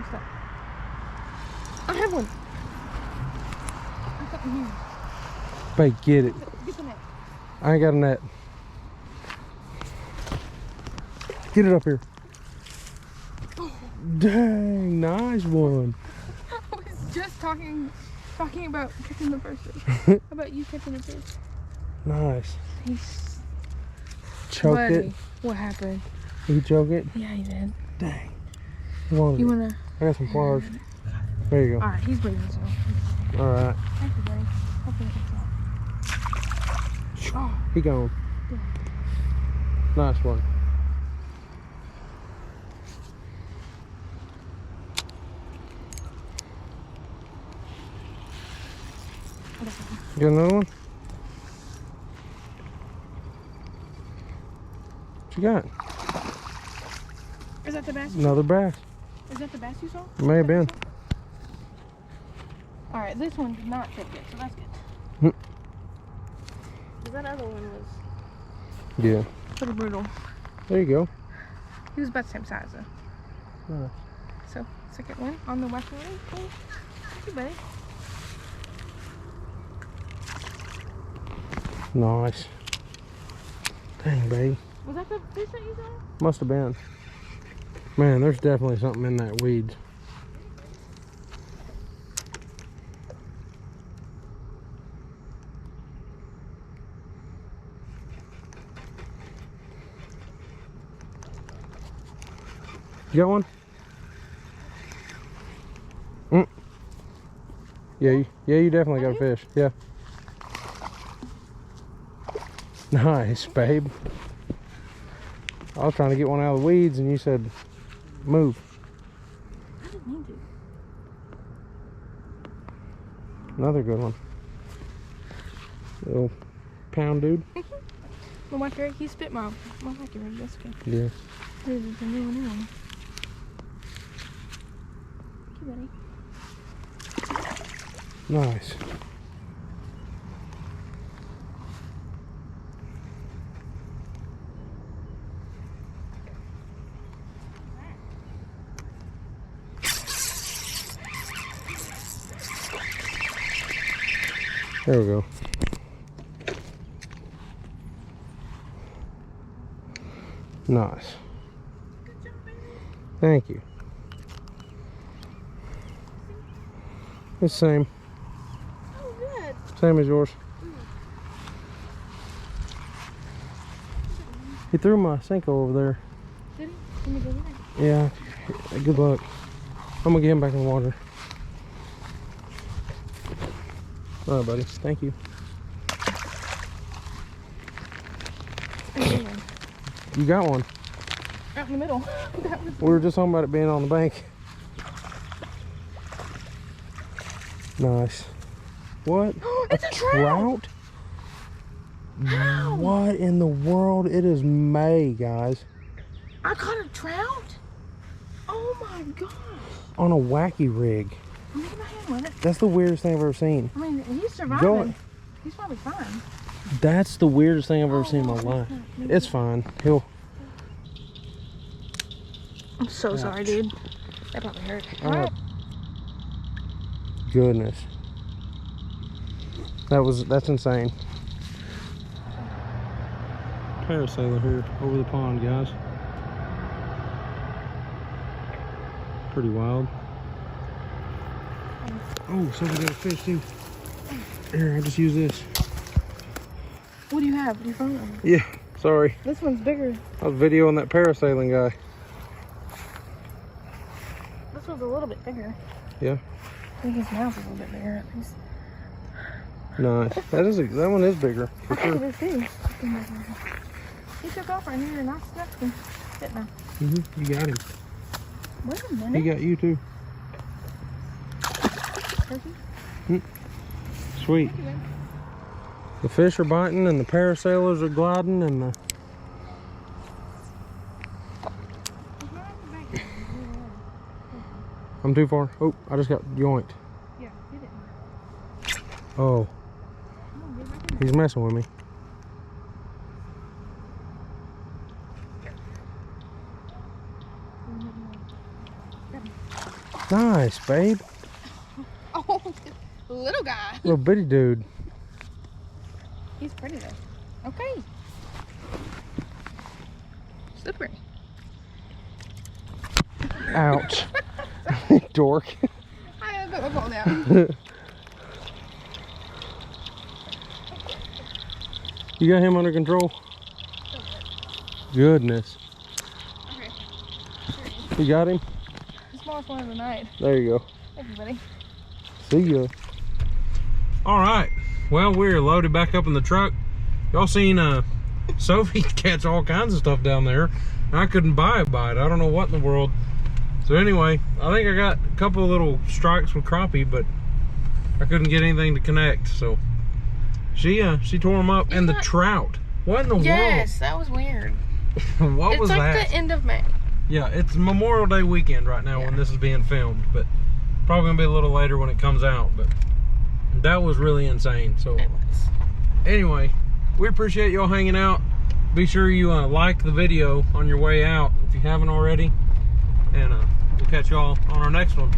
What's that? I have one. There's something here. Babe, get it. Get the net. I ain't got a net. Get it up here. Oh. Dang, nice one. I was just talking about catching the first fish. How about you catching the fish? Nice. He's Choked buddy. it. What happened? You choke it? Yeah, he did. Dang. You wanna? I got some flowers. There you go. Alright, he's breathing, so. Alright. Thank you, buddy. Hopefully it gets out. Oh. He gone. Yeah. Nice one. You got another one? What you got? Is that the bass? Another bass. Is that the bass you saw? May have been. Alright, this one did not fit yet, so that's good. Because that other one was Yeah. pretty brutal. There you go. He was about the same size though. Nice. So, second one on the western leg. Cool. Thank you, buddy. Nice. Dang, babe. Was that the fish that you saw? Must have been. Man, there's definitely something in that weed. You got one? Yeah, you definitely got a fish. Yeah. Nice, babe. I was trying to get one out of the weeds and you said move. I didn't mean to. Another good one. Little pound dude. Well, my favorite, he spit my vacuum. That's good. Yeah. This is a new one. Thank you, buddy. Nice. There we go. Nice. Thank you. It's the same. Oh, good. Same as yours. He threw my sinkhole over there. Did he? Can you go there? Yeah. Good luck. I'm gonna get him back in the water. All right, buddy. Thank you. You got one. Out in the middle. We were just talking about it being on the bank. Nice. What? It's a trout! How? What in the world? It is May, guys. I caught a trout? Oh my gosh. On a wacky rig. I'm making my hand with it. That's the weirdest thing I've ever seen. I mean, he's surviving. He's probably fine. That's the weirdest thing I've ever seen in my life. It's fine. He'll... I'm so sorry, dude. That probably hurt. Oh, goodness. That's insane. Parasailer here over the pond, guys. Pretty wild. Oh, somebody got a fish too. Here, I'll just use this. What do you have? Your phone? Yeah, sorry. This one's bigger. I was videoing that parasailing guy. This one's a little bit bigger. Yeah. I think his mouth is a little bit bigger at least. Nice. That one is bigger, for sure. Look at this. He took off right here and I snuck him. Didn't I? You got him. Wait a minute. He got you too. Turkey? Sweet. The fish are biting and the parasailers are gliding and the... I'm too far. Oh, I just got yoinked. Yeah, he didn't. Oh. He's messing with me. Nice, babe. Oh, little guy. Little bitty dude. He's pretty though. Okay. Slippery. Ouch. Dork. I put my ball down. You got him under control? Goodness. Okay. You got him? The smallest one of the night. There you go. Everybody. See ya. All right. Well, we're loaded back up in the truck. Y'all seen Sophie catch all kinds of stuff down there. I couldn't buy it. I don't know what in the world. So anyway, I think I got a couple of little strikes with crappie, but I couldn't get anything to connect. So she tore them up. And the trout. What in the world? Yes, that was weird. What was that? It's like the end of May. Yeah, it's Memorial Day weekend right now when this is being filmed, but probably gonna be a little later when it comes out. But that was really insane. So It was. anyway, we appreciate y'all hanging out. Be sure you like the video on your way out if you haven't already, and we'll catch y'all on our next one.